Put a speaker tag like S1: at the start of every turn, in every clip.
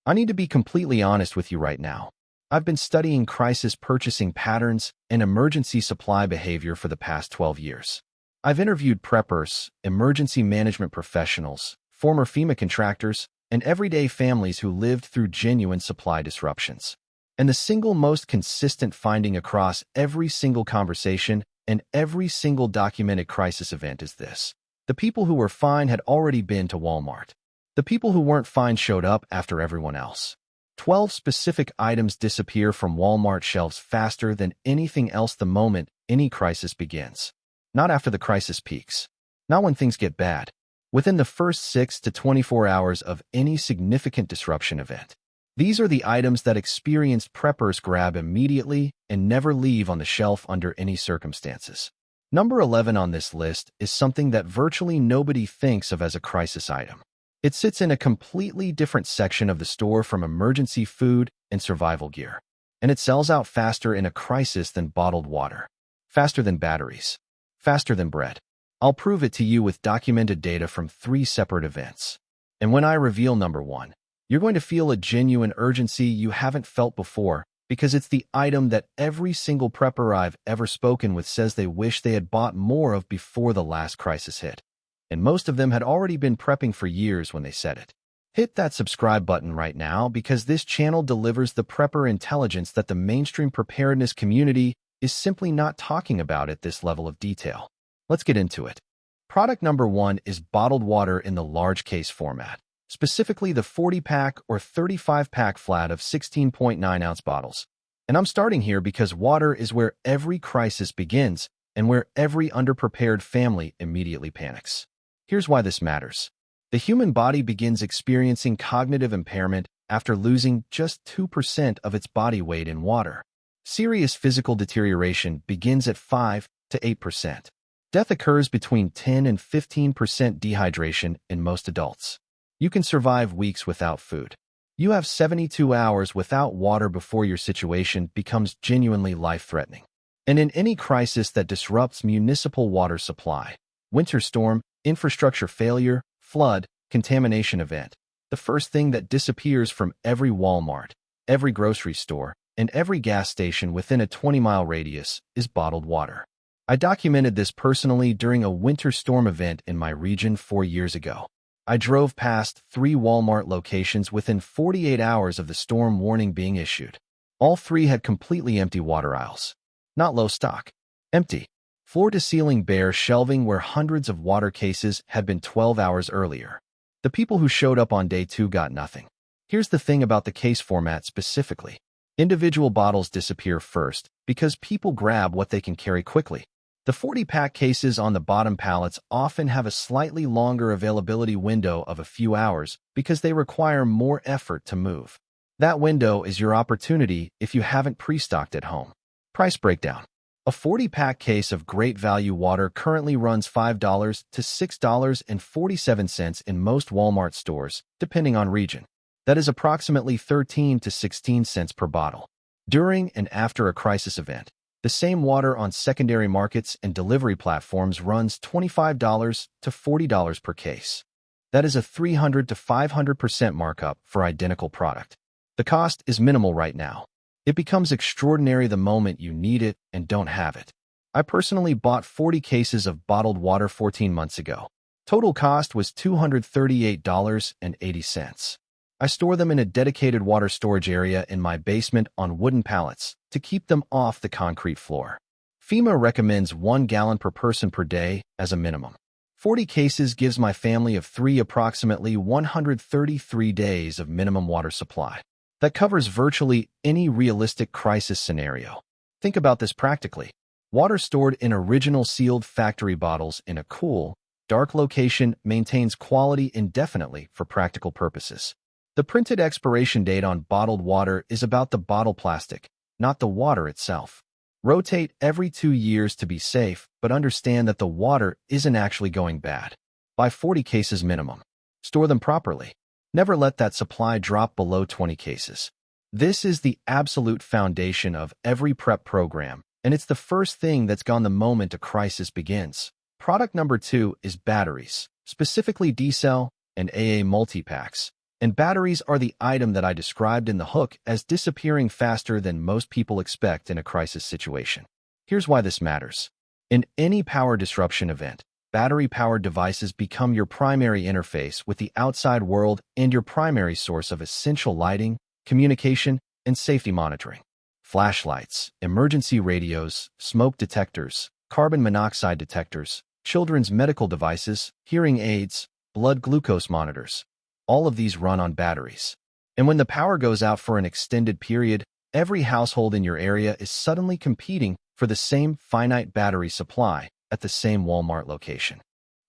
S1: I need to be completely honest with you right now. I've been studying crisis purchasing patterns and emergency supply behavior for the past 12 years. I've interviewed preppers, emergency management professionals, former FEMA contractors, and everyday families who lived through genuine supply disruptions. And the single most consistent finding across every single conversation and every single documented crisis event is this: the people who were fine had already been to Walmart. The people who weren't fine showed up after everyone else. 12 specific items disappear from Walmart shelves faster than anything else the moment any crisis begins. Not after the crisis peaks. Not when things get bad. Within the first 6 to 24 hours of any significant disruption event. These are the items that experienced preppers grab immediately and never leave on the shelf under any circumstances. Number 11 on this list is something that virtually nobody thinks of as a crisis item. It sits in a completely different section of the store from emergency food and survival gear. And it sells out faster in a crisis than bottled water. Faster than batteries. Faster than bread. I'll prove it to you with documented data from 3 separate events. And when I reveal number 1, you're going to feel a genuine urgency you haven't felt before, because it's the item that every single prepper I've ever spoken with says they wish they had bought more of before the last crisis hit. And most of them had already been prepping for years when they said it. Hit that subscribe button right now, because this channel delivers the prepper intelligence that the mainstream preparedness community is simply not talking about at this level of detail. Let's get into it. Product number 1 is bottled water in the large case format, specifically the 40-pack or 35-pack flat of 16.9-ounce bottles. And I'm starting here because water is where every crisis begins and where every underprepared family immediately panics. Here's why this matters. The human body begins experiencing cognitive impairment after losing just 2% of its body weight in water. Serious physical deterioration begins at 5 to 8%. Death occurs between 10 and 15% dehydration in most adults. You can survive weeks without food. You have 72 hours without water before your situation becomes genuinely life-threatening. And in any crisis that disrupts municipal water supply, winter storm, infrastructure failure, flood, contamination event, the first thing that disappears from every Walmart, every grocery store, and every gas station within a 20-mile radius is bottled water. I documented this personally during a winter storm event in my region 4 years ago. I drove past 3 Walmart locations within 48 hours of the storm warning being issued. All 3 had completely empty water aisles. Not low stock. Empty. Floor-to-ceiling bare shelving where hundreds of water cases had been 12 hours earlier. The people who showed up on day 2 got nothing. Here's the thing about the case format specifically. Individual bottles disappear first because people grab what they can carry quickly. The 40-pack cases on the bottom pallets often have a slightly longer availability window of a few hours because they require more effort to move. That window is your opportunity if you haven't pre-stocked at home. Price breakdown. A 40-pack case of great value water currently runs $5 to $6.47 in most Walmart stores, depending on region. That is approximately 13 to 16 cents per bottle. During and after a crisis event, the same water on secondary markets and delivery platforms runs $25 to $40 per case. That is a 300 to 500% markup for identical product. The cost is minimal right now. It becomes extraordinary the moment you need it and don't have it. I personally bought 40 cases of bottled water 14 months ago. Total cost was $238.80. I store them in a dedicated water storage area in my basement on wooden pallets to keep them off the concrete floor. FEMA recommends 1 gallon per person per day as a minimum. 40 cases gives my family of 3 approximately 133 days of minimum water supply. That covers virtually any realistic crisis scenario. Think about this practically. Water stored in original sealed factory bottles in a cool, dark location maintains quality indefinitely for practical purposes. The printed expiration date on bottled water is about the bottle plastic, not the water itself. Rotate every 2 years to be safe, but understand that the water isn't actually going bad. Buy 40 cases minimum. Store them properly. Never let that supply drop below 20 cases. This is the absolute foundation of every prep program, and it's the first thing that's gone the moment a crisis begins. Product number 2 is batteries, specifically D-cell and AA multi-packs. And batteries are the item that I described in the hook as disappearing faster than most people expect in a crisis situation. Here's why this matters. In any power disruption event, battery-powered devices become your primary interface with the outside world and your primary source of essential lighting, communication, and safety monitoring. Flashlights, emergency radios, smoke detectors, carbon monoxide detectors, children's medical devices, hearing aids, blood glucose monitors. All of these run on batteries. And when the power goes out for an extended period, every household in your area is suddenly competing for the same finite battery supply at the same Walmart location.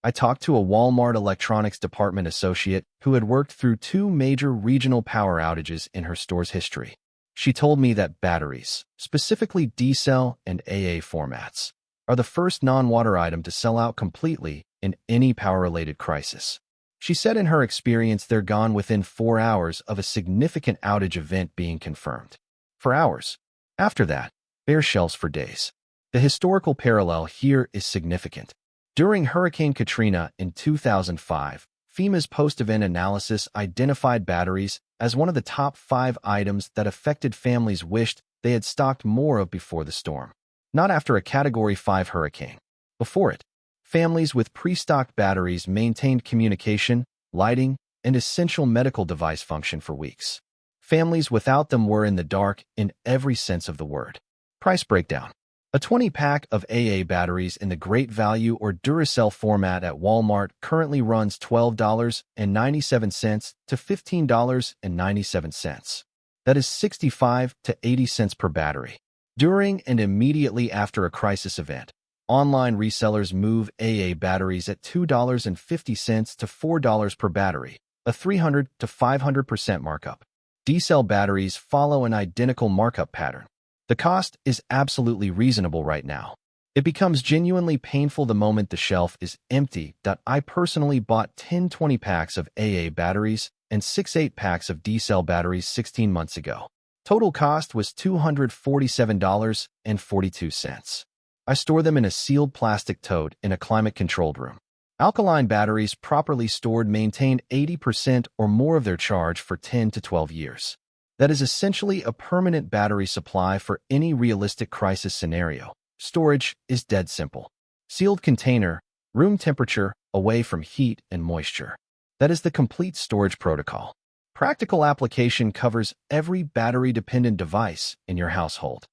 S1: I talked to a Walmart electronics department associate who had worked through 2 major regional power outages in her store's history. She told me that batteries, specifically D-cell and AA formats, are the first non-water item to sell out completely in any power-related crisis. She said in her experience they're gone within 4 hours of a significant outage event being confirmed. For hours. After that, bare shelves for days. The historical parallel here is significant. During Hurricane Katrina in 2005, FEMA's post-event analysis identified batteries as one of the top 5 items that affected families wished they had stocked more of before the storm. Not after a Category 5 hurricane. Before it, families with pre-stocked batteries maintained communication, lighting, and essential medical device function for weeks. Families without them were in the dark in every sense of the word. Price breakdown. A 20-pack of AA batteries in the Great Value or Duracell format at Walmart currently runs $12.97 to $15.97. That is 65 to 80 cents per battery. During and immediately after a crisis event, online resellers move AA batteries at $2.50 to $4 per battery, a 300 to 500% markup. D-cell batteries follow an identical markup pattern. The cost is absolutely reasonable right now. It becomes genuinely painful the moment the shelf is empty. I personally bought 10 20-packs of AA batteries and 6 8-packs of D-cell batteries 16 months ago. Total cost was $247.42. I store them in a sealed plastic tote in a climate-controlled room. Alkaline batteries properly stored maintain 80% or more of their charge for 10 to 12 years. That is essentially a permanent battery supply for any realistic crisis scenario. Storage is dead simple. Sealed container, room temperature, away from heat and moisture. That is the complete storage protocol. Practical application covers every battery-dependent device in your household.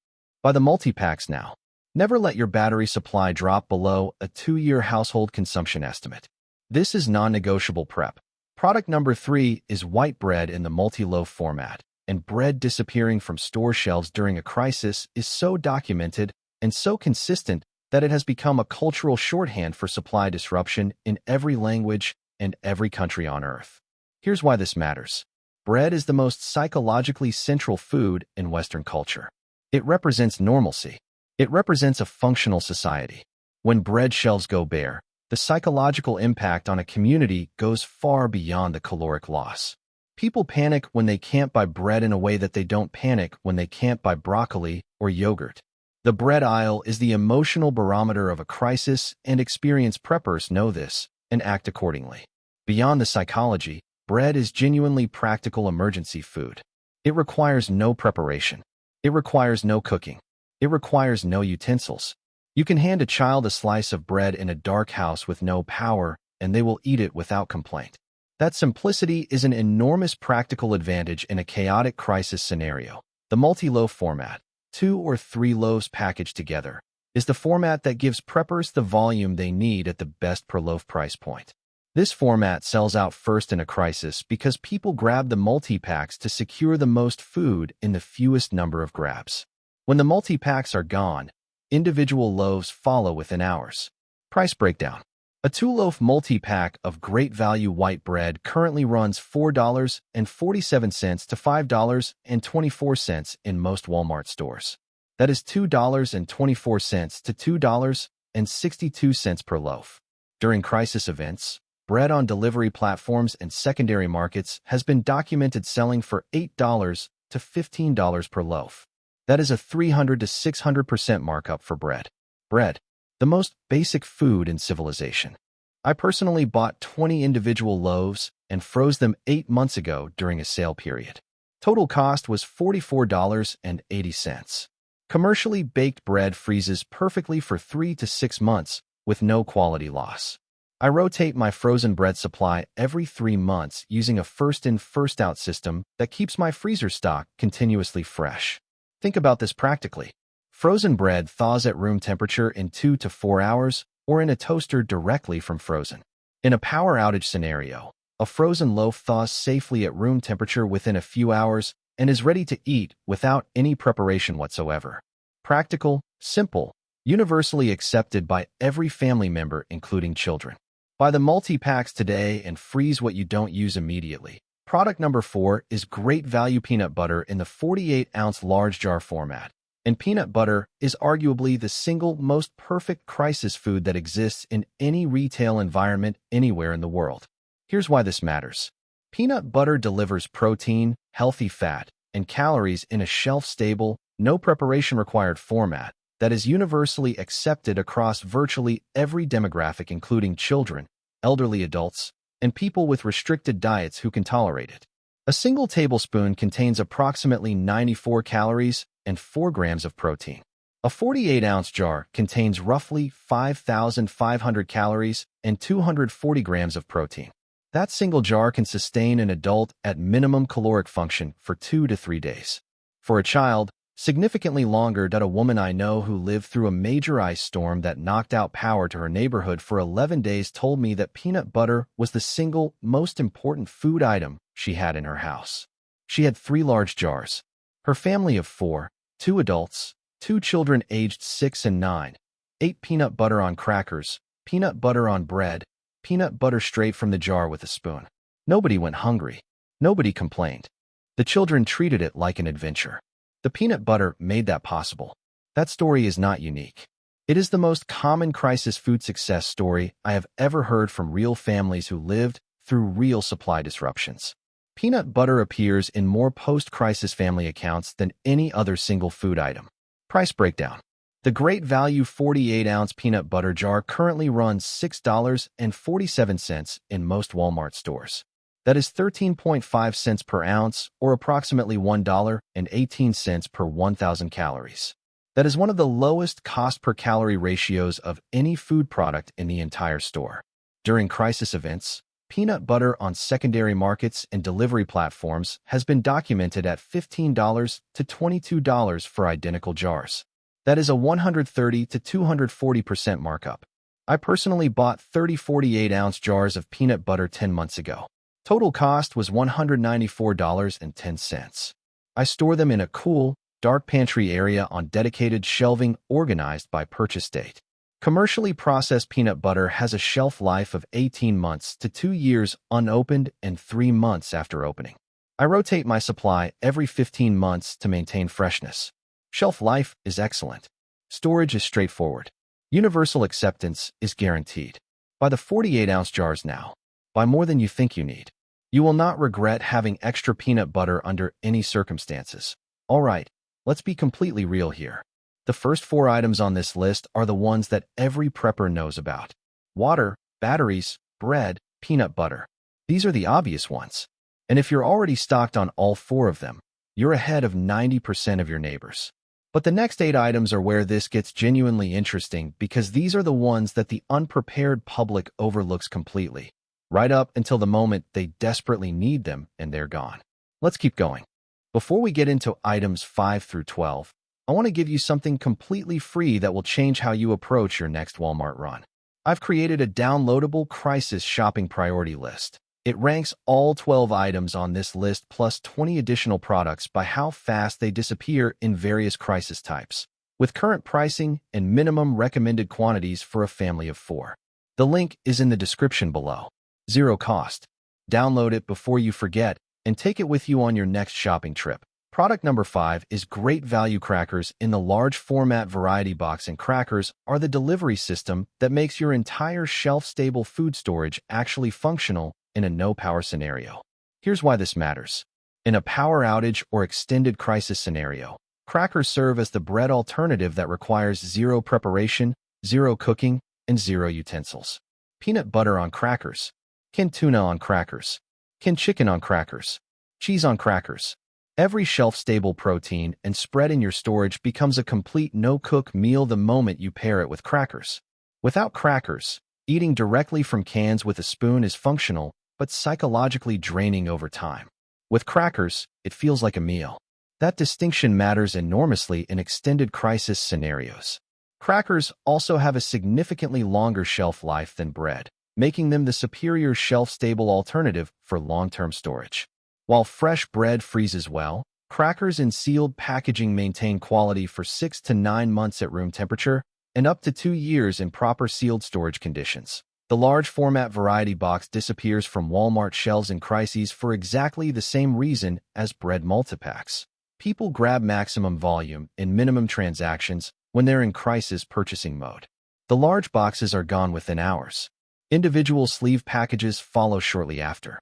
S1: Buy the multi-packs now. Never let your battery supply drop below a 2-year household consumption estimate. This is non-negotiable prep. Product number 3 is white bread in the multi-loaf format, and bread disappearing from store shelves during a crisis is so documented and so consistent that it has become a cultural shorthand for supply disruption in every language and every country on Earth. Here's why this matters. Bread is the most psychologically central food in Western culture. It represents normalcy. It represents a functional society. When bread shelves go bare, the psychological impact on a community goes far beyond the caloric loss. People panic when they can't buy bread in a way that they don't panic when they can't buy broccoli or yogurt. The bread aisle is the emotional barometer of a crisis, and experienced preppers know this and act accordingly. Beyond the psychology, bread is genuinely practical emergency food. It requires no preparation. It requires no cooking. It requires no utensils. You can hand a child a slice of bread in a dark house with no power, and they will eat it without complaint. That simplicity is an enormous practical advantage in a chaotic crisis scenario. The multi-loaf format, 2 or 3 loaves packaged together, is the format that gives preppers the volume they need at the best per loaf price point. This format sells out first in a crisis because people grab the multi-packs to secure the most food in the fewest number of grabs. When the multi-packs are gone, individual loaves follow within hours. Price breakdown. A 2-loaf multi-pack of great value white bread currently runs $4.47 to $5.24 in most Walmart stores. That is $2.24 to $2.62 per loaf. During crisis events, bread on delivery platforms and secondary markets has been documented selling for $8 to $15 per loaf. That is a 300 to 600% markup for bread. Bread, the most basic food in civilization. I personally bought 20 individual loaves and froze them 8 months ago during a sale period. Total cost was $44.80. Commercially baked bread freezes perfectly for 3 to 6 months with no quality loss. I rotate my frozen bread supply every 3 months using a first-in, first-out system that keeps my freezer stock continuously fresh. Think about this practically. Frozen bread thaws at room temperature in 2 to 4 hours or in a toaster directly from frozen. In a power outage scenario, a frozen loaf thaws safely at room temperature within a few hours and is ready to eat without any preparation whatsoever. Practical, simple, universally accepted by every family member, including children. Buy the multi-packs today and freeze what you don't use immediately. Product number 4 is great value peanut butter in the 48-ounce large jar format. And peanut butter is arguably the single most perfect crisis food that exists in any retail environment anywhere in the world. Here's why this matters. Peanut butter delivers protein, healthy fat, and calories in a shelf-stable, no preparation required format that is universally accepted across virtually every demographic, including children, elderly adults, and people with restricted diets who can tolerate it. A single tablespoon contains approximately 94 calories and 4 grams of protein. A 48-ounce jar contains roughly 5,500 calories and 240 grams of protein. That single jar can sustain an adult at minimum caloric function for 2 to 3 days. For a child, significantly longer. A woman I know who lived through a major ice storm that knocked out power to her neighborhood for 11 days told me that peanut butter was the single most important food item she had in her house. She had 3 large jars. Her family of 4, 2 adults, 2 children aged 6 and 9, ate peanut butter on crackers, peanut butter on bread, peanut butter straight from the jar with a spoon. Nobody went hungry. Nobody complained. The children treated it like an adventure. The peanut butter made that possible. That story is not unique. It is the most common crisis food success story I have ever heard from real families who lived through real supply disruptions. Peanut butter appears in more post-crisis family accounts than any other single food item. Price breakdown. The Great Value 48-ounce peanut butter jar currently runs $6.47 in most Walmart stores. That is 13.5 cents per ounce, or approximately $1.18 per 1,000 calories. That is one of the lowest cost per calorie ratios of any food product in the entire store. During crisis events, peanut butter on secondary markets and delivery platforms has been documented at $15 to $22 for identical jars. That is a 130 to 240% markup. I personally bought 30 48-ounce jars of peanut butter 10 months ago. Total cost was $194.10. I store them in a cool, dark pantry area on dedicated shelving organized by purchase date. Commercially processed peanut butter has a shelf life of 18 months to 2 years unopened and 3 months after opening. I rotate my supply every 15 months to maintain freshness. Shelf life is excellent. Storage is straightforward. Universal acceptance is guaranteed. Buy the 48-ounce jars now. Buy more than you think you need. You will not regret having extra peanut butter under any circumstances. All right, let's be completely real here. The first 4 items on this list are the ones that every prepper knows about. Water, batteries, bread, peanut butter. These are the obvious ones. And if you're already stocked on all 4 of them, you're ahead of 90% of your neighbors. But the next 8 items are where this gets genuinely interesting because these are the ones that the unprepared public overlooks completely, right up until the moment they desperately need them and they're gone. Let's keep going. Before we get into items 5 through 12, I want to give you something completely free that will change how you approach your next Walmart run. I've created a downloadable crisis shopping priority list. It ranks all 12 items on this list plus 20 additional products by how fast they disappear in various crisis types, with current pricing and minimum recommended quantities for a family of 4. The link is in the description below. 0 cost. Download it before you forget and take it with you on your next shopping trip. Product number 5 is Great Value Crackers in the large format variety box, and crackers are the delivery system that makes your entire shelf-stable food storage actually functional in a no-power scenario. Here's why this matters. In a power outage or extended crisis scenario, crackers serve as the bread alternative that requires 0 preparation, 0 cooking, and 0 utensils. peanut butter on crackers, canned tuna on crackers, canned chicken on crackers, cheese on crackers. Every shelf-stable protein and spread in your storage becomes a complete no-cook meal the moment you pair it with crackers. Without crackers, eating directly from cans with a spoon is functional, but psychologically draining over time. With crackers, it feels like a meal. That distinction matters enormously in extended crisis scenarios. Crackers also have a significantly longer shelf life than bread, making them the superior shelf-stable alternative for long-term storage. While fresh bread freezes well, crackers in sealed packaging maintain quality for 6 to 9 months at room temperature and up to 2 years in proper sealed storage conditions. The large format variety box disappears from Walmart shelves in crises for exactly the same reason as bread multipacks. People grab maximum volume in minimum transactions when they're in crisis purchasing mode. The large boxes are gone within hours. Individual sleeve packages follow shortly after.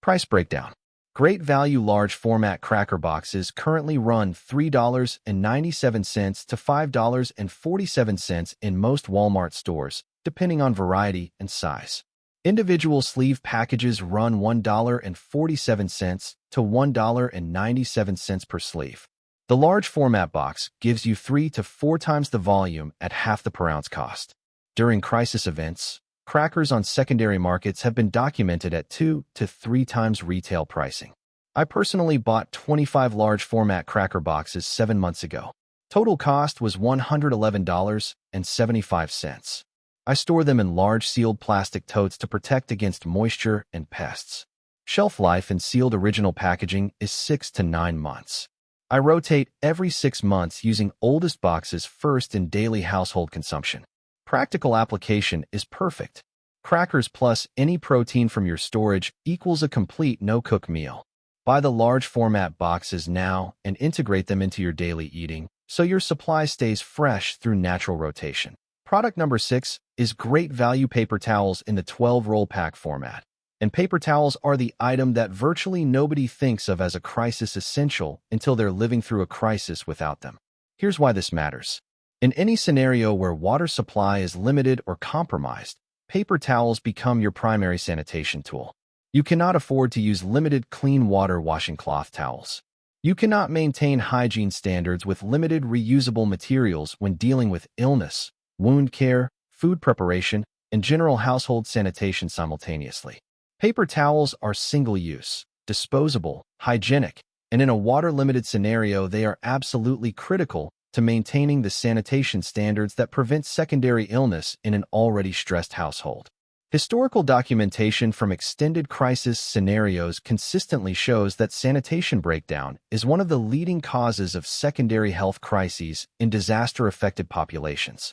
S1: Price breakdown. Great value large format cracker boxes currently run $3.97 to $5.47 in most Walmart stores, depending on variety and size. Individual sleeve packages run $1.47 to $1.97 per sleeve. The large format box gives you 3 to 4 times the volume at half the per ounce cost. During crisis events, crackers on secondary markets have been documented at 2 to 3 times retail pricing. I personally bought 25 large format cracker boxes 7 months ago. Total cost was $111.75. I store them in large sealed plastic totes to protect against moisture and pests. Shelf life in sealed original packaging is 6 to 9 months. I rotate every 6 months using oldest boxes first in daily household consumption. Practical application is perfect. Crackers plus any protein from your storage equals a complete no-cook meal. Buy the large format boxes now and integrate them into your daily eating so your supply stays fresh through natural rotation. Product number 6 is great value paper towels in the 12-roll pack format. And paper towels are the item that virtually nobody thinks of as a crisis essential until they're living through a crisis without them. Here's why this matters. In any scenario where water supply is limited or compromised, paper towels become your primary sanitation tool. You cannot afford to use limited clean water washing cloth towels. You cannot maintain hygiene standards with limited reusable materials when dealing with illness, wound care, food preparation, and general household sanitation simultaneously. Paper towels are single-use, disposable, hygienic, and in a water-limited scenario, they are absolutely critical to maintaining the sanitation standards that prevent secondary illness in an already stressed household. Historical documentation from extended crisis scenarios consistently shows that sanitation breakdown is one of the leading causes of secondary health crises in disaster-affected populations.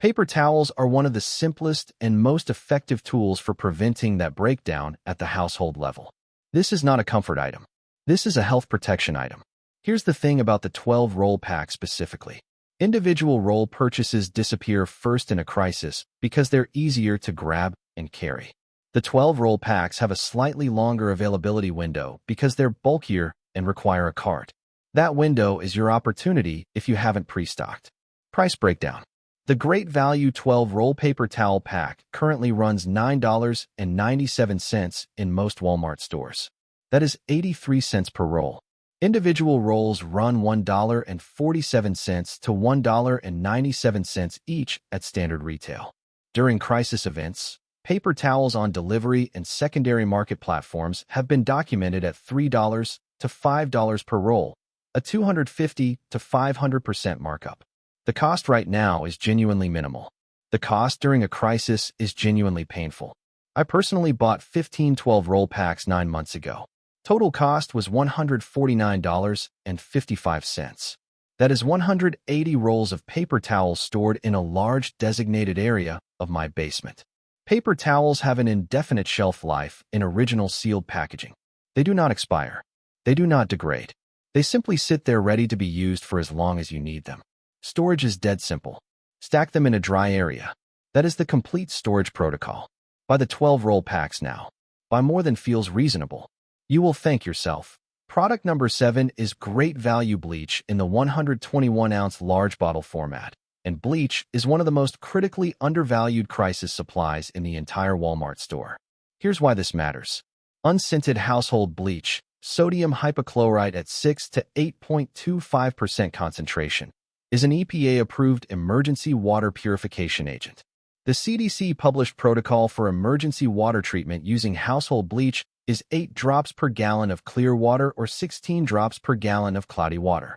S1: Paper towels are one of the simplest and most effective tools for preventing that breakdown at the household level. This is not a comfort item. This is a health protection item. Here's the thing about the 12-roll pack specifically. Individual roll purchases disappear first in a crisis because they're easier to grab and carry. The 12-roll packs have a slightly longer availability window because they're bulkier and require a cart. That window is your opportunity if you haven't pre-stocked. Price breakdown. The Great Value 12-roll paper towel pack currently runs $9.97 in most Walmart stores. That is 83 cents per roll. Individual rolls run $1.47 to $1.97 each at standard retail. During crisis events, paper towels on delivery and secondary market platforms have been documented at $3 to $5 per roll, a 250 to 500% markup. The cost right now is genuinely minimal. The cost during a crisis is genuinely painful. I personally bought 15 12-roll packs 9 months ago. Total cost was $149.55. That is 180 rolls of paper towels stored in a large designated area of my basement. Paper towels have an indefinite shelf life in original sealed packaging. They do not expire. They do not degrade. They simply sit there ready to be used for as long as you need them. Storage is dead simple. Stack them in a dry area. That is the complete storage protocol. Buy the 12-roll packs now. Buy more than feels reasonable. You will thank yourself. Product number 7 is Great Value Bleach in the 121-ounce large bottle format. and bleach is one of the most critically undervalued crisis supplies in the entire Walmart store. Here's why this matters. Unscented household bleach, sodium hypochlorite at 6 to 8.25% concentration, is an EPA-approved emergency water purification agent. The CDC published protocol for emergency water treatment using household bleach is 8 drops per gallon of clear water or 16 drops per gallon of cloudy water.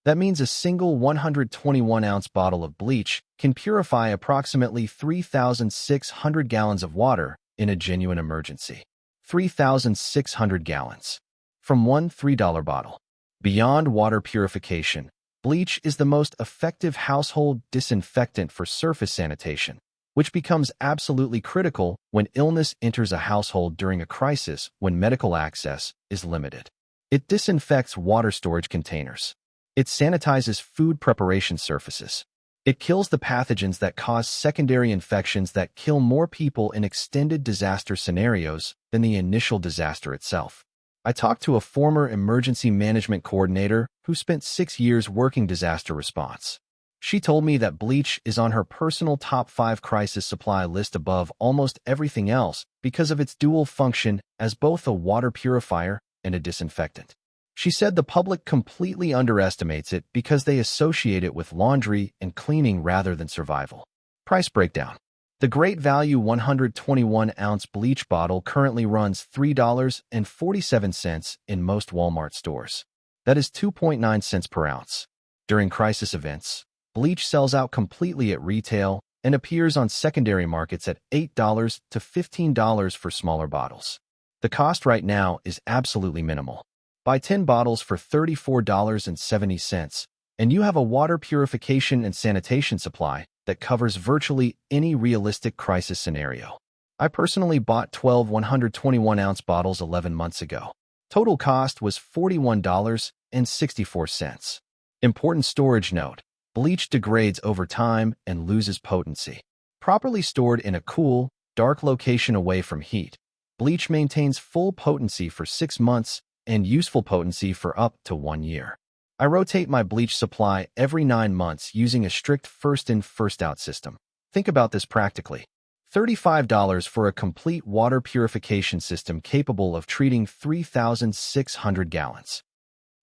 S1: That means a single 121-ounce bottle of bleach can purify approximately 3,600 gallons of water in a genuine emergency. 3,600 gallons. From one $3 bottle. Beyond water purification, bleach is the most effective household disinfectant for surface sanitation, which becomes absolutely critical when illness enters a household during a crisis when medical access is limited. It disinfects water storage containers. It sanitizes food preparation surfaces. It kills the pathogens that cause secondary infections that kill more people in extended disaster scenarios than the initial disaster itself. I talked to a former emergency management coordinator who spent 6 years working disaster response. She told me that bleach is on her personal top 5 crisis supply list above almost everything else because of its dual function as both a water purifier and a disinfectant. She said the public completely underestimates it because they associate it with laundry and cleaning rather than survival. Price breakdown. The Great Value 121-ounce bleach bottle currently runs $3.47 in most Walmart stores. That is 2.9 cents per ounce. During crisis events, bleach sells out completely at retail and appears on secondary markets at $8 to $15 for smaller bottles. The cost right now is absolutely minimal. Buy 10 bottles for $34.70, and you have a water purification and sanitation supply that covers virtually any realistic crisis scenario. I personally bought 12 121-ounce bottles 11 months ago. Total cost was $41.64. Important storage note: bleach degrades over time and loses potency. Properly stored in a cool, dark location away from heat, bleach maintains full potency for 6 months and useful potency for up to 1 year. I rotate my bleach supply every 9 months using a strict first-in, first-out system. Think about this practically. $35 for a complete water purification system capable of treating 3,600 gallons.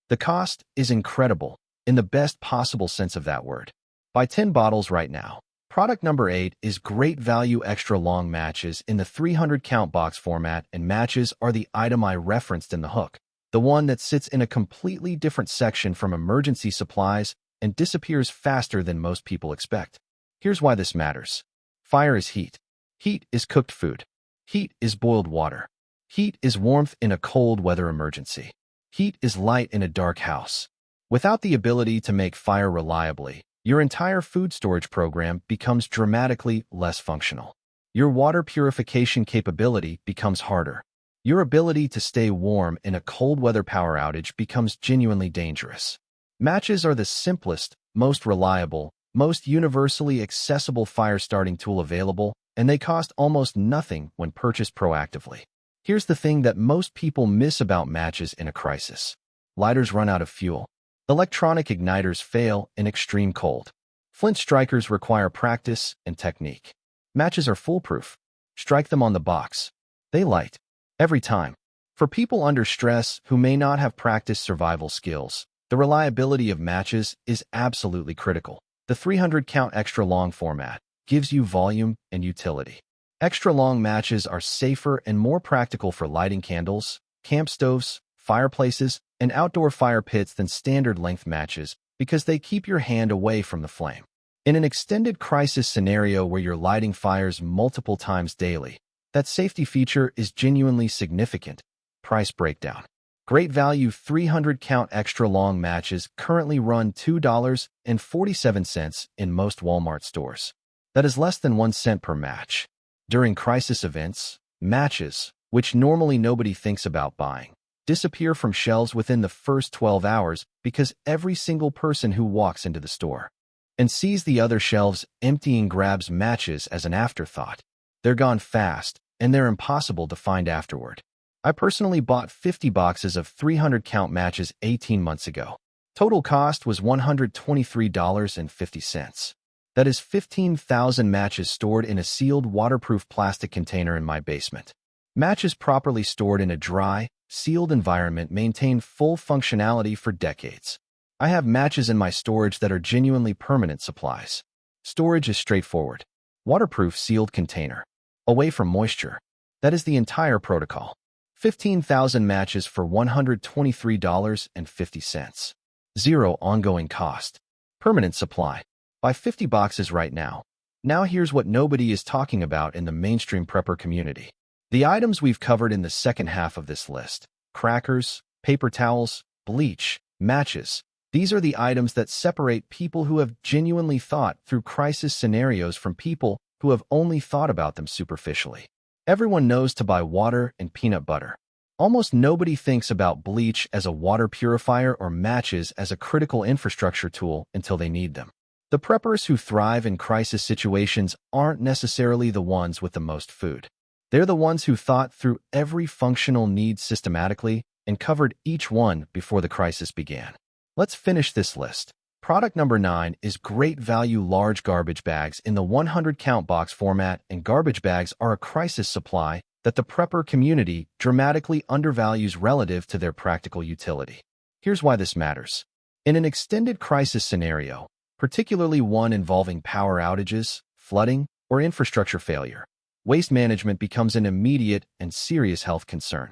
S1: The cost is incredible, in the best possible sense of that word. Buy 10 bottles right now. Product number 8 is Great Value Extra Long Matches in the 300-count box format, and matches are the item I referenced in the hook. The one that sits in a completely different section from emergency supplies and disappears faster than most people expect. Here's why this matters. Fire is heat. Heat is cooked food. Heat is boiled water. Heat is warmth in a cold weather emergency. Heat is light in a dark house. Without the ability to make fire reliably, your entire food storage program becomes dramatically less functional. Your water purification capability becomes harder. Your ability to stay warm in a cold weather power outage becomes genuinely dangerous. Matches are the simplest, most reliable, most universally accessible fire starting tool available, and they cost almost nothing when purchased proactively. Here's the thing that most people miss about matches in a crisis. Lighters run out of fuel. Electronic igniters fail in extreme cold. Flint strikers require practice and technique. Matches are foolproof. Strike them on the box. They light. Every time. For people under stress who may not have practiced survival skills, the reliability of matches is absolutely critical. The 300-count extra long format gives you volume and utility. Extra long matches are safer and more practical for lighting candles, camp stoves, fireplaces, and outdoor fire pits than standard length matches because they keep your hand away from the flame. In an extended crisis scenario where you're lighting fires multiple times daily, that safety feature is genuinely significant. Price breakdown. Great Value 300-count extra long matches currently run $2.47 in most Walmart stores. That is less than 1 cent per match. During crisis events, matches, which normally nobody thinks about buying, disappear from shelves within the first 12 hours because every single person who walks into the store and sees the other shelves empty and grabs matches as an afterthought. They're gone fast, and they're impossible to find afterward. I personally bought 50 boxes of 300-count matches 18 months ago. Total cost was $123.50. That is 15,000 matches stored in a sealed waterproof plastic container in my basement. Matches properly stored in a dry, sealed environment maintain full functionality for decades. I have matches in my storage that are genuinely permanent supplies. Storage is straightforward. Waterproof sealed container. Away from moisture. That is the entire protocol. 15,000 matches for $123.50. Zero ongoing cost. Permanent supply. Buy 50 boxes right now. Now here's what nobody is talking about in the mainstream prepper community. The items we've covered in the second half of this list. Crackers, paper towels, bleach, matches. These are the items that separate people who have genuinely thought through crisis scenarios from people who have only thought about them superficially. Everyone knows to buy water and peanut butter. Almost nobody thinks about bleach as a water purifier or matches as a critical infrastructure tool until they need them. The preppers who thrive in crisis situations aren't necessarily the ones with the most food. They're the ones who thought through every functional need systematically and covered each one before the crisis began. Let's finish this list. Product number 9 is great value large garbage bags in the 100-count box format, and garbage bags are a crisis supply that the prepper community dramatically undervalues relative to their practical utility. Here's why this matters. In an extended crisis scenario, particularly one involving power outages, flooding, or infrastructure failure, waste management becomes an immediate and serious health concern.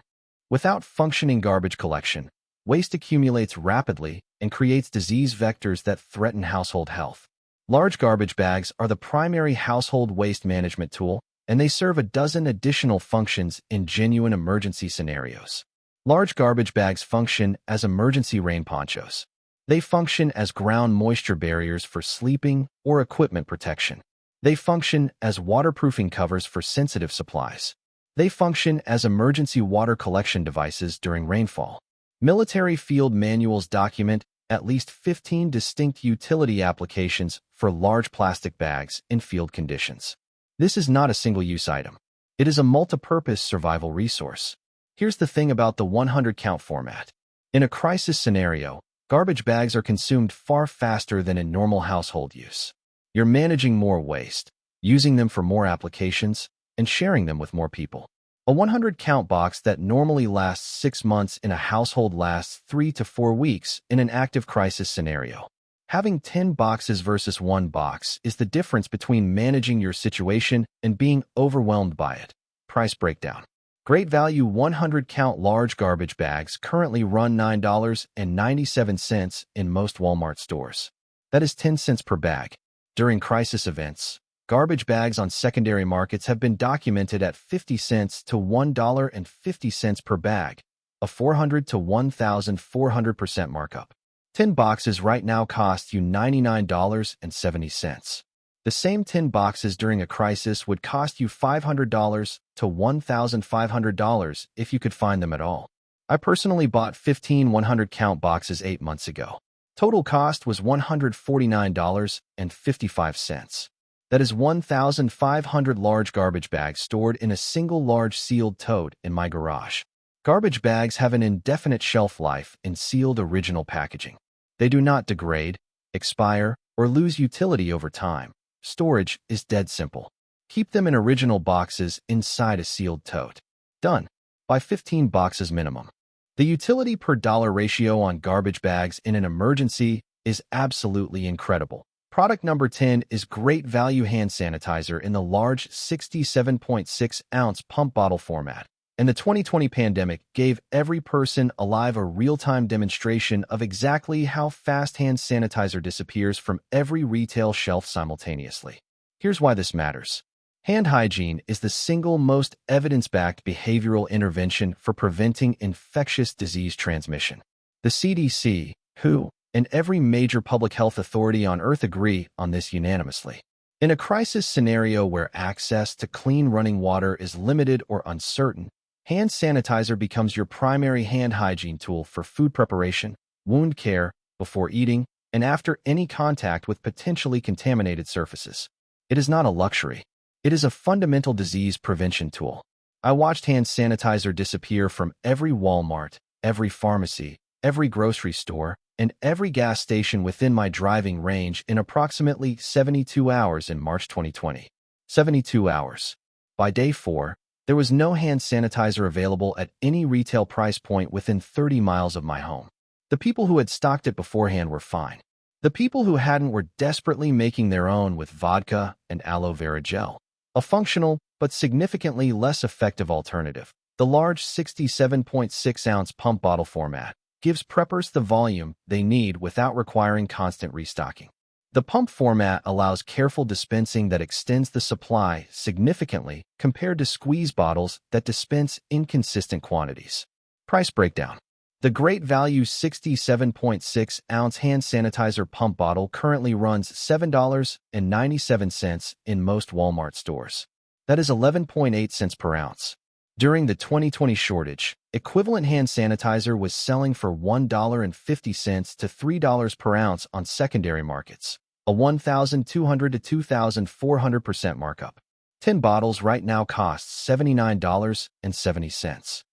S1: Without functioning garbage collection, waste accumulates rapidly and creates disease vectors that threaten household health. Large garbage bags are the primary household waste management tool, and they serve a dozen additional functions in genuine emergency scenarios. Large garbage bags function as emergency rain ponchos. They function as ground moisture barriers for sleeping or equipment protection. They function as waterproofing covers for sensitive supplies. They function as emergency water collection devices during rainfall. Military field manuals document at least 15 distinct utility applications for large plastic bags in field conditions. This is not a single-use item. It is a multi-purpose survival resource. Here's the thing about the 100-count format. In a crisis scenario, garbage bags are consumed far faster than in normal household use. You're managing more waste, using them for more applications, and sharing them with more people. A 100-count box that normally lasts 6 months in a household lasts 3 to 4 weeks in an active crisis scenario. Having 10 boxes versus 1 box is the difference between managing your situation and being overwhelmed by it. Price breakdown. Great value 100-count large garbage bags currently run $9.97 in most Walmart stores. That is 10 cents per bag. During crisis events, garbage bags on secondary markets have been documented at 50 cents to $1.50 per bag, a 400 to 1,400% markup. 10 boxes right now cost you $99.70. The same 10 boxes during a crisis would cost you $500 to $1,500 if you could find them at all. I personally bought 15 100-count boxes 8 months ago. Total cost was $149.55. That is 1,500 large garbage bags stored in a single large sealed tote in my garage. Garbage bags have an indefinite shelf life in sealed original packaging. They do not degrade, expire, or lose utility over time. Storage is dead simple. Keep them in original boxes inside a sealed tote. Done. Buy 15 boxes minimum. The utility per dollar ratio on garbage bags in an emergency is absolutely incredible. Product number 10 is great value hand sanitizer in the large 67.6-ounce pump bottle format. And the 2020 pandemic gave every person alive a real-time demonstration of exactly how fast hand sanitizer disappears from every retail shelf simultaneously. Here's why this matters. Hand hygiene is the single most evidence-backed behavioral intervention for preventing infectious disease transmission. The CDC, WHO, and every major public health authority on Earth agree on this unanimously. In a crisis scenario where access to clean running water is limited or uncertain, hand sanitizer becomes your primary hand hygiene tool for food preparation, wound care, before eating, and after any contact with potentially contaminated surfaces. It is not a luxury. It is a fundamental disease prevention tool. I watched hand sanitizer disappear from every Walmart, every pharmacy, every grocery store, and every gas station within my driving range in approximately 72 hours in March 2020. 72 hours. By day 4, there was no hand sanitizer available at any retail price point within 30 miles of my home. The people who had stocked it beforehand were fine. The people who hadn't were desperately making their own with vodka and aloe vera gel, a functional but significantly less effective alternative. The large 67.6-ounce pump bottle format gives preppers the volume they need without requiring constant restocking. The pump format allows careful dispensing that extends the supply significantly compared to squeeze bottles that dispense inconsistent quantities. Price breakdown. The Great Value 67.6-ounce hand sanitizer pump bottle currently runs $7.97 in most Walmart stores. That is 11.8 cents per ounce. During the 2020 shortage, equivalent hand sanitizer was selling for $1.50 to $3 per ounce on secondary markets, a 1,200 to 2,400% markup. 10 bottles right now costs $79.70.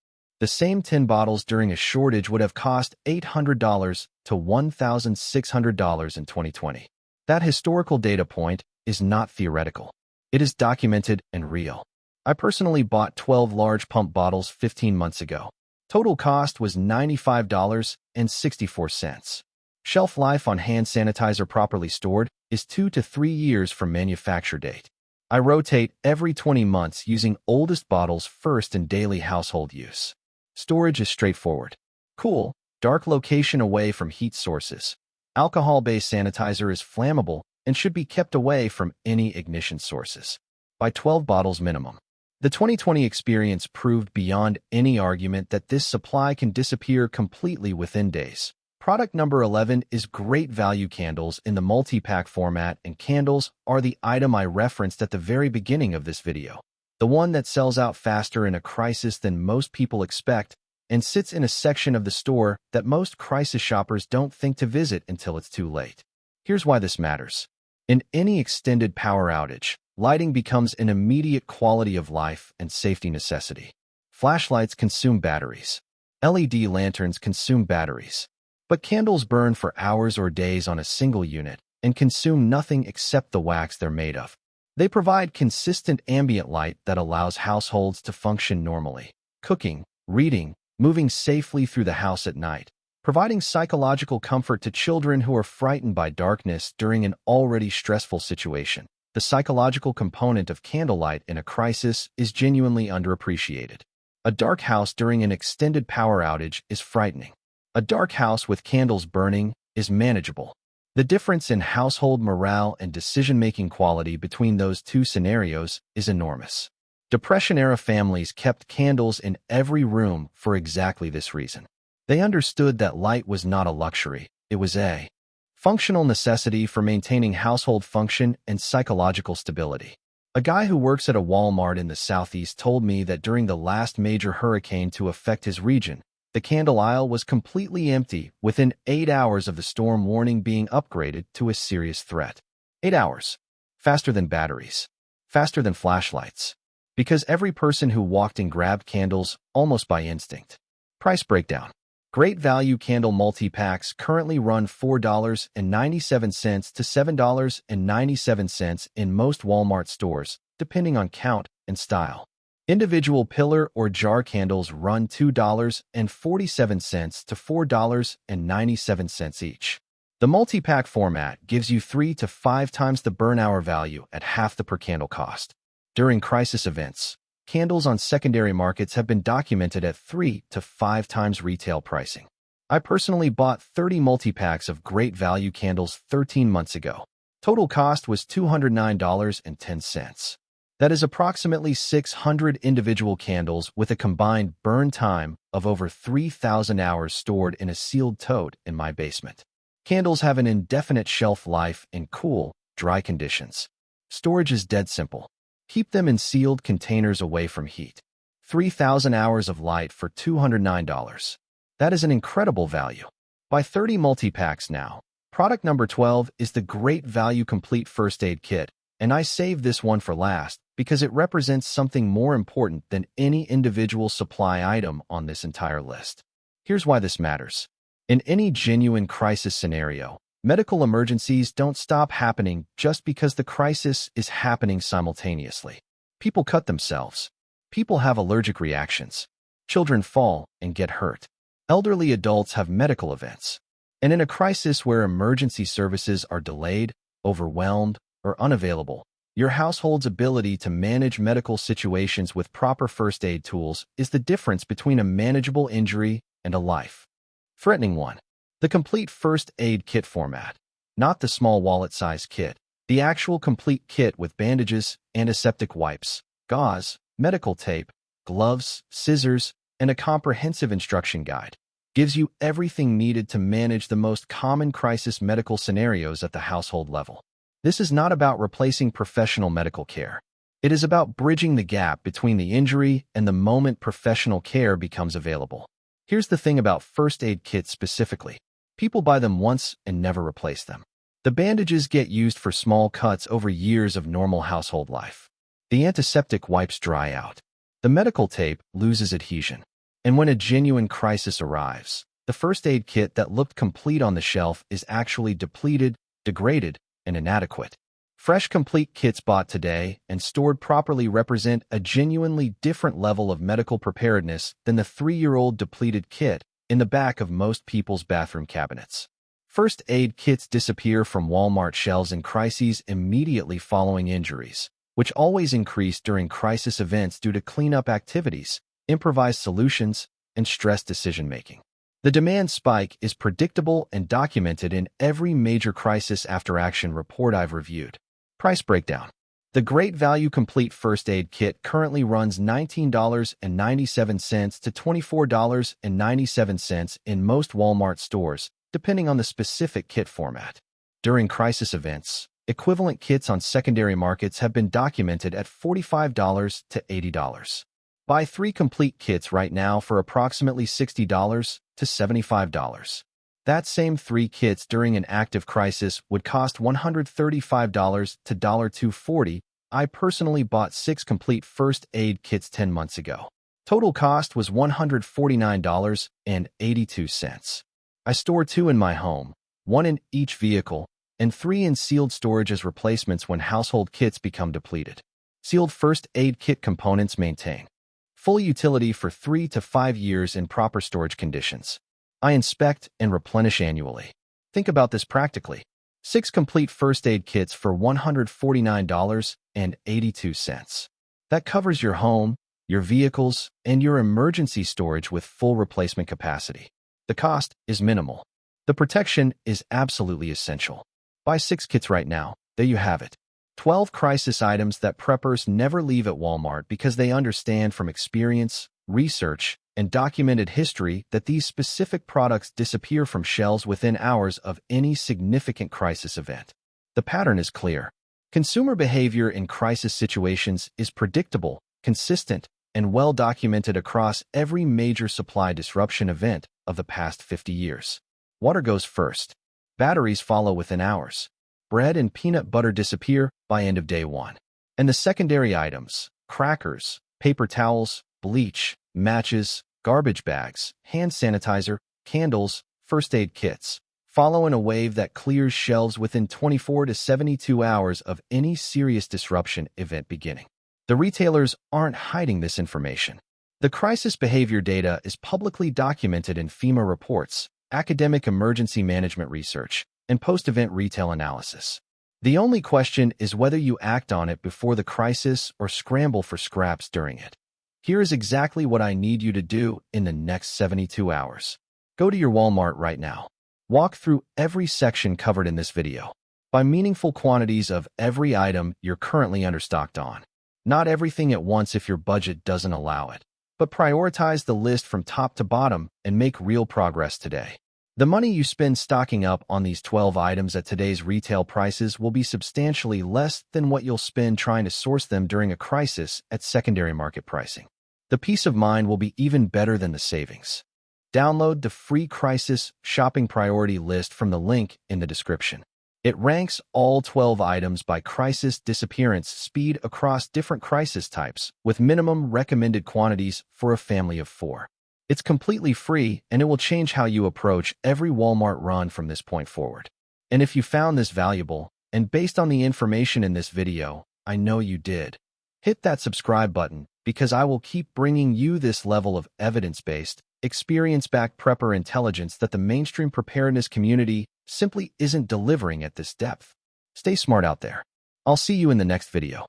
S1: The same 10 bottles during a shortage would have cost $800 to $1,600 in 2020. That historical data point is not theoretical. It is documented and real. I personally bought 12 large pump bottles 15 months ago. Total cost was $95.64. Shelf life on hand sanitizer properly stored is 2 to 3 years from manufacture date. I rotate every 20 months using oldest bottles first in daily household use. Storage is straightforward. Cool, dark location away from heat sources. Alcohol-based sanitizer is flammable and should be kept away from any ignition sources. Buy 12 bottles minimum. The 2020 experience proved beyond any argument that this supply can disappear completely within days. Product number 11 is Great Value candles in the multi-pack format, and candles are the item I referenced at the very beginning of this video. The one that sells out faster in a crisis than most people expect and sits in a section of the store that most crisis shoppers don't think to visit until it's too late. Here's why this matters. In any extended power outage, lighting becomes an immediate quality of life and safety necessity. Flashlights consume batteries. LED lanterns consume batteries. But candles burn for hours or days on a single unit and consume nothing except the wax they're made of. They provide consistent ambient light that allows households to function normally, cooking, reading, moving safely through the house at night, providing psychological comfort to children who are frightened by darkness during an already stressful situation. The psychological component of candlelight in a crisis is genuinely underappreciated. A dark house during an extended power outage is frightening. A dark house with candles burning is manageable. The difference in household morale and decision-making quality between those two scenarios is enormous. Depression-era families kept candles in every room for exactly this reason. They understood that light was not a luxury, it was a functional necessity for maintaining household function and psychological stability. A guy who works at a Walmart in the Southeast told me that during the last major hurricane to affect his region, the candle aisle was completely empty within 8 hours of the storm warning being upgraded to a serious threat. 8 hours. Faster than batteries. Faster than flashlights. Because every person who walked and grabbed candles almost by instinct. Price breakdown. Great Value candle multi-packs currently run $4.97 to $7.97 in most Walmart stores, depending on count and style. Individual pillar or jar candles run $2.47 to $4.97 each. The multi-pack format gives you 3 to 5 times the burn-hour value at half the per candle cost. During crisis events, candles on secondary markets have been documented at 3 to 5 times retail pricing. I personally bought 30 multi-packs of Great Value candles 13 months ago. Total cost was $209.10. That is approximately 600 individual candles with a combined burn time of over 3,000 hours stored in a sealed tote in my basement. Candles have an indefinite shelf life in cool, dry conditions. Storage is dead simple. Keep them in sealed containers away from heat. 3,000 hours of light for $209. That is an incredible value. Buy 30 multi-packs now. Product number 12 is the Great Value Complete First Aid Kit, and I saved this one for last because it represents something more important than any individual supply item on this entire list. Here's why this matters. In any genuine crisis scenario, medical emergencies don't stop happening just because the crisis is happening simultaneously. People cut themselves. People have allergic reactions. Children fall and get hurt. Elderly adults have medical events. And in a crisis where emergency services are delayed, overwhelmed, or unavailable, your household's ability to manage medical situations with proper first aid tools is the difference between a manageable injury and a life-threatening one. The complete first aid kit format, not the small wallet-sized kit, the actual complete kit with bandages, antiseptic wipes, gauze, medical tape, gloves, scissors, and a comprehensive instruction guide, gives you everything needed to manage the most common crisis medical scenarios at the household level. This is not about replacing professional medical care. It is about bridging the gap between the injury and the moment professional care becomes available. Here's the thing about first aid kits specifically. People buy them once and never replace them. The bandages get used for small cuts over years of normal household life. The antiseptic wipes dry out. The medical tape loses adhesion. And when a genuine crisis arrives, the first aid kit that looked complete on the shelf is actually depleted, degraded, and inadequate. Fresh, complete kits bought today and stored properly represent a genuinely different level of medical preparedness than the 3-year-old depleted kit in the back of most people's bathroom cabinets. First aid kits disappear from Walmart shelves in crises immediately following injuries, which always increase during crisis events due to cleanup activities, improvised solutions, and stress decision-making. The demand spike is predictable and documented in every major crisis after-action report I've reviewed. Price breakdown. The Great Value Complete First Aid Kit currently runs $19.97 to $24.97 in most Walmart stores, depending on the specific kit format. During crisis events, equivalent kits on secondary markets have been documented at $45 to $80. Buy 3 complete kits right now for approximately $60 to $75. That same 3 kits during an active crisis would cost $135 to $240. I personally bought 6 complete first aid kits 10 months ago. Total cost was $149.82. I store 2 in my home, 1 in each vehicle, and 3 in sealed storage as replacements when household kits become depleted. Sealed first aid kit components maintain full utility for 3 to 5 years in proper storage conditions. I inspect and replenish annually. Think about this practically. 6 complete first aid kits for $149.82. That covers your home, your vehicles, and your emergency storage with full replacement capacity. The cost is minimal. The protection is absolutely essential. Buy 6 kits right now. There you have it. 12 crisis items that preppers never leave at Walmart because they understand from experience, research, and documented history that these specific products disappear from shelves within hours of any significant crisis event. The pattern is clear. Consumer behavior in crisis situations is predictable, consistent, and well documented across every major supply disruption event of the past 50 years. Water goes first. Batteries follow within hours. Bread and peanut butter disappear by end of day 1. And the secondary items, crackers, paper towels, bleach, matches, garbage bags, hand sanitizer, candles, first aid kits, follow in a wave that clears shelves within 24 to 72 hours of any serious disruption event beginning. The retailers aren't hiding this information. The crisis behavior data is publicly documented in FEMA reports, academic emergency management research, and post-event retail analysis. The only question is whether you act on it before the crisis or scramble for scraps during it. Here is exactly what I need you to do in the next 72 hours. Go to your Walmart right now. Walk through every section covered in this video. Buy meaningful quantities of every item you're currently understocked on. Not everything at once if your budget doesn't allow it, but prioritize the list from top to bottom and make real progress today. The money you spend stocking up on these 12 items at today's retail prices will be substantially less than what you'll spend trying to source them during a crisis at secondary market pricing. The peace of mind will be even better than the savings. Download the free crisis shopping priority list from the link in the description. It ranks all 12 items by crisis disappearance speed across different crisis types with minimum recommended quantities for a family of 4. It's completely free, and it will change how you approach every Walmart run from this point forward. And if you found this valuable, and based on the information in this video, I know you did, hit that subscribe button, because I will keep bringing you this level of evidence-based, experience-backed prepper intelligence that the mainstream preparedness community simply isn't delivering at this depth. Stay smart out there. I'll see you in the next video.